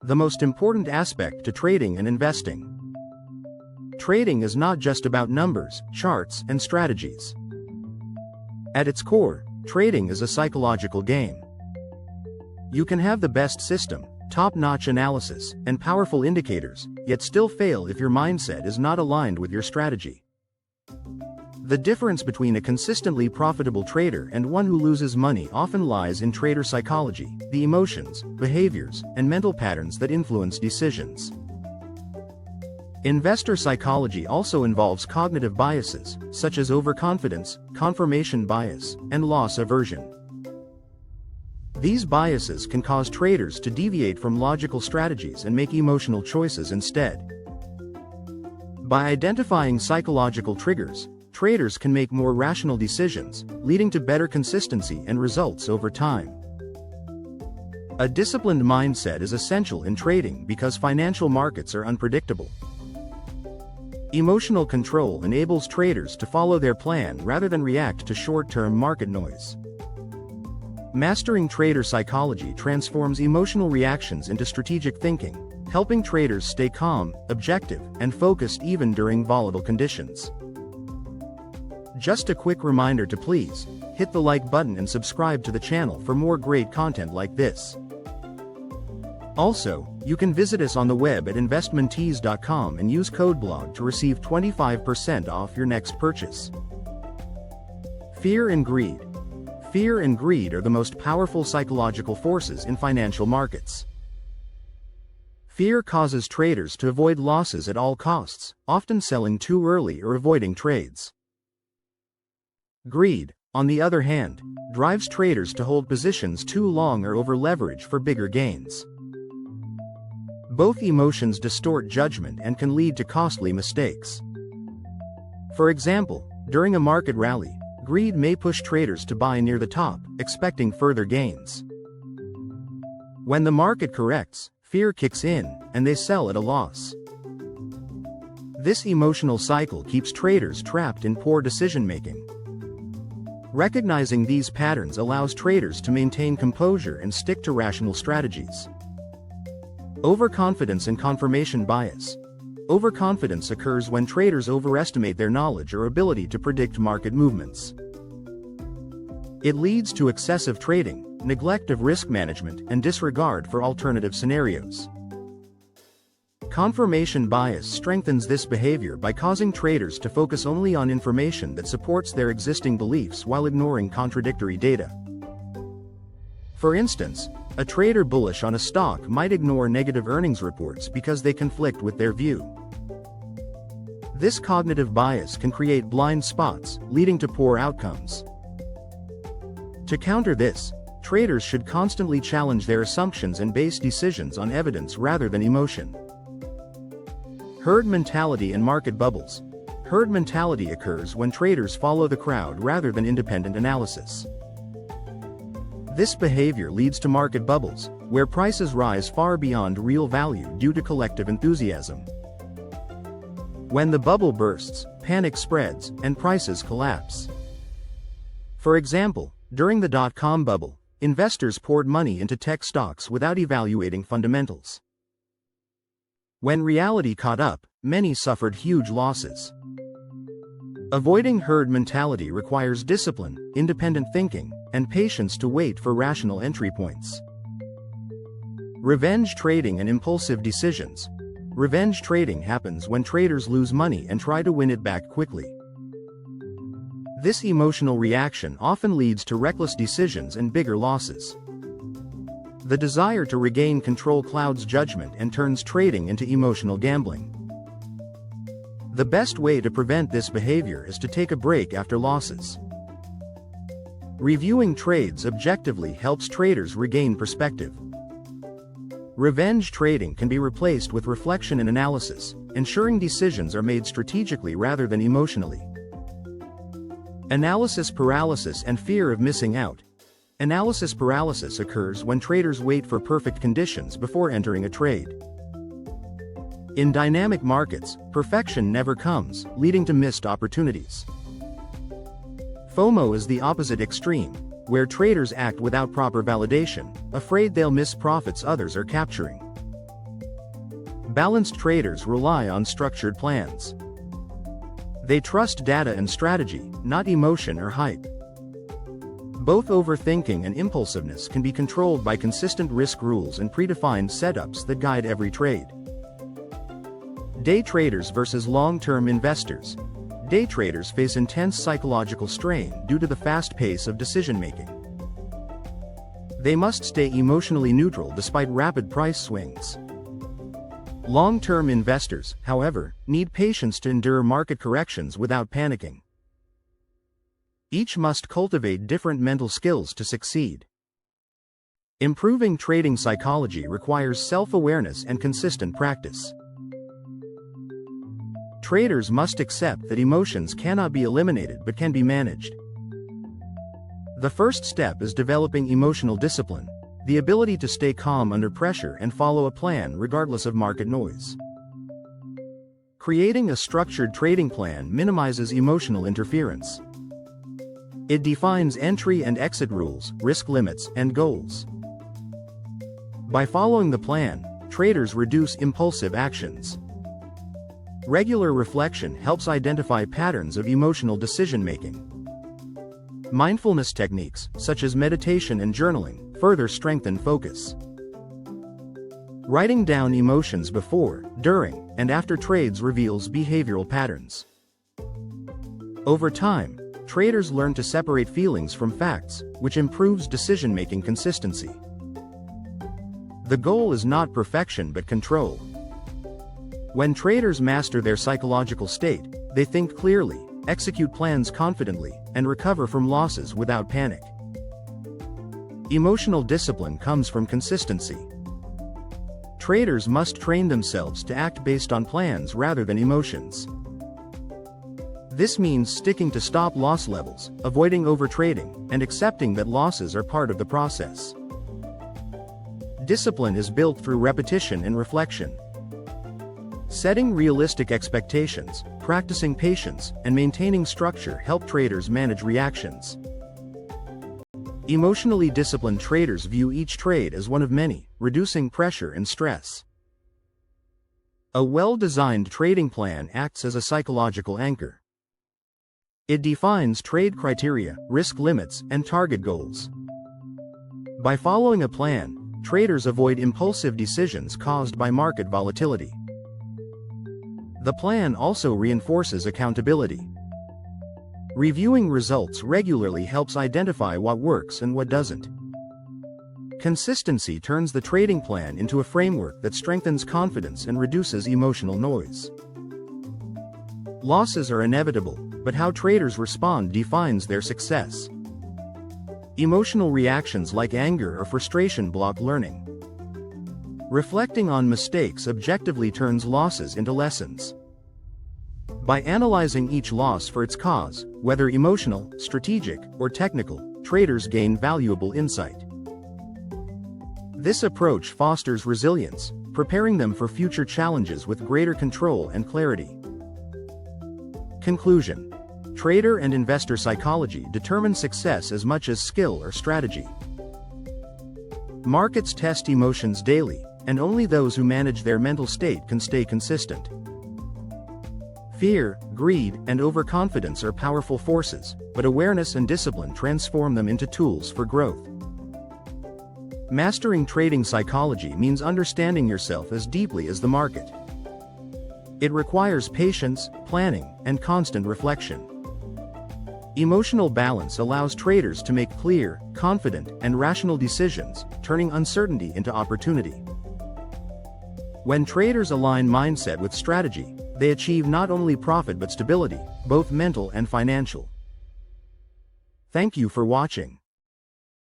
The most important aspect to trading and investing. Trading is not just about numbers, charts, and strategies. At its core, trading is a psychological game. You can have the best system, top-notch analysis, and powerful indicators, yet still fail if your mindset is not aligned with your strategy. The difference between a consistently profitable trader and one who loses money often lies in trader psychology, the emotions, behaviors, and mental patterns that influence decisions. Investor psychology also involves cognitive biases, such as overconfidence, confirmation bias, and loss aversion. These biases can cause traders to deviate from logical strategies and make emotional choices instead. By identifying psychological triggers, traders can make more rational decisions, leading to better consistency and results over time. A disciplined mindset is essential in trading because financial markets are unpredictable. Emotional control enables traders to follow their plan rather than react to short-term market noise. Mastering trader psychology transforms emotional reactions into strategic thinking, helping traders stay calm, objective, and focused even during volatile conditions. Just a quick reminder to please hit the like button and subscribe to the channel for more great content like this. Also, you can visit us on the web at investmentees.com and use code BLOG to receive 25% off your next purchase. Fear and greed. Fear and greed are the most powerful psychological forces in financial markets. Fear causes traders to avoid losses at all costs, often selling too early or avoiding trades. Greed, on the other hand, drives traders to hold positions too long or over-leverage for bigger gains. Both emotions distort judgment and can lead to costly mistakes. For example, during a market rally, greed may push traders to buy near the top, expecting further gains. When the market corrects, fear kicks in, and they sell at a loss. This emotional cycle keeps traders trapped in poor decision-making. Recognizing these patterns allows traders to maintain composure and stick to rational strategies. Overconfidence and confirmation bias. Overconfidence occurs when traders overestimate their knowledge or ability to predict market movements. It leads to excessive trading, neglect of risk management, and disregard for alternative scenarios. Confirmation bias strengthens this behavior by causing traders to focus only on information that supports their existing beliefs while ignoring contradictory data. For instance, a trader bullish on a stock might ignore negative earnings reports because they conflict with their view. This cognitive bias can create blind spots, leading to poor outcomes. To counter this, traders should constantly challenge their assumptions and base decisions on evidence rather than emotion. Herd mentality and market bubbles. Herd mentality occurs when traders follow the crowd rather than independent analysis. This behavior leads to market bubbles, where prices rise far beyond real value due to collective enthusiasm. When the bubble bursts, panic spreads, and prices collapse. For example, during the dot-com bubble, investors poured money into tech stocks without evaluating fundamentals. When reality caught up, many suffered huge losses. Avoiding herd mentality requires discipline, independent thinking, and patience to wait for rational entry points. Revenge trading and impulsive decisions. Revenge trading happens when traders lose money and try to win it back quickly. This emotional reaction often leads to reckless decisions and bigger losses. The desire to regain control clouds judgment and turns trading into emotional gambling. The best way to prevent this behavior is to take a break after losses. Reviewing trades objectively helps traders regain perspective. Revenge trading can be replaced with reflection and analysis, ensuring decisions are made strategically rather than emotionally. Analysis paralysis and fear of missing out. Analysis paralysis occurs when traders wait for perfect conditions before entering a trade. In dynamic markets, perfection never comes, leading to missed opportunities. FOMO is the opposite extreme, where traders act without proper validation, afraid they'll miss profits others are capturing. Balanced traders rely on structured plans. They trust data and strategy, not emotion or hype. Both overthinking and impulsiveness can be controlled by consistent risk rules and predefined setups that guide every trade. Day traders versus long-term investors. Day traders face intense psychological strain due to the fast pace of decision-making. They must stay emotionally neutral despite rapid price swings. Long-term investors, however, need patience to endure market corrections without panicking. Each must cultivate different mental skills to succeed. Improving trading psychology requires self-awareness and consistent practice. Traders must accept that emotions cannot be eliminated but can be managed. The first step is developing emotional discipline, the ability to stay calm under pressure and follow a plan regardless of market noise. Creating a structured trading plan minimizes emotional interference. It defines entry and exit rules, risk limits, and goals. By following the plan, traders reduce impulsive actions. Regular reflection helps identify patterns of emotional decision-making. Mindfulness techniques, such as meditation and journaling, further strengthen focus. Writing down emotions before, during, and after trades reveals behavioral patterns. Over time, traders learn to separate feelings from facts, which improves decision-making consistency. The goal is not perfection but control. When traders master their psychological state, they think clearly, execute plans confidently, and recover from losses without panic. Emotional discipline comes from consistency. Traders must train themselves to act based on plans rather than emotions. This means sticking to stop-loss levels, avoiding overtrading, and accepting that losses are part of the process. Discipline is built through repetition and reflection. Setting realistic expectations, practicing patience, and maintaining structure help traders manage reactions. Emotionally disciplined traders view each trade as one of many, reducing pressure and stress. A well-designed trading plan acts as a psychological anchor. It defines trade criteria, risk limits, and target goals. By following a plan, traders avoid impulsive decisions caused by market volatility. The plan also reinforces accountability. Reviewing results regularly helps identify what works and what doesn't. Consistency turns the trading plan into a framework that strengthens confidence and reduces emotional noise. Losses are inevitable, but how traders respond defines their success. Emotional reactions like anger or frustration block learning. Reflecting on mistakes objectively turns losses into lessons. By analyzing each loss for its cause, whether emotional, strategic, or technical, traders gain valuable insight. This approach fosters resilience, preparing them for future challenges with greater control and clarity. Conclusion: trader and investor psychology determine success as much as skill or strategy. Markets test emotions daily, and only those who manage their mental state can stay consistent. Fear, greed, and overconfidence are powerful forces, but awareness and discipline transform them into tools for growth. Mastering trading psychology means understanding yourself as deeply as the market. It requires patience, planning, and constant reflection. Emotional balance allows traders to make clear, confident, and rational decisions, turning uncertainty into opportunity. When traders align mindset with strategy, they achieve not only profit but stability, both mental and financial. Thank you for watching.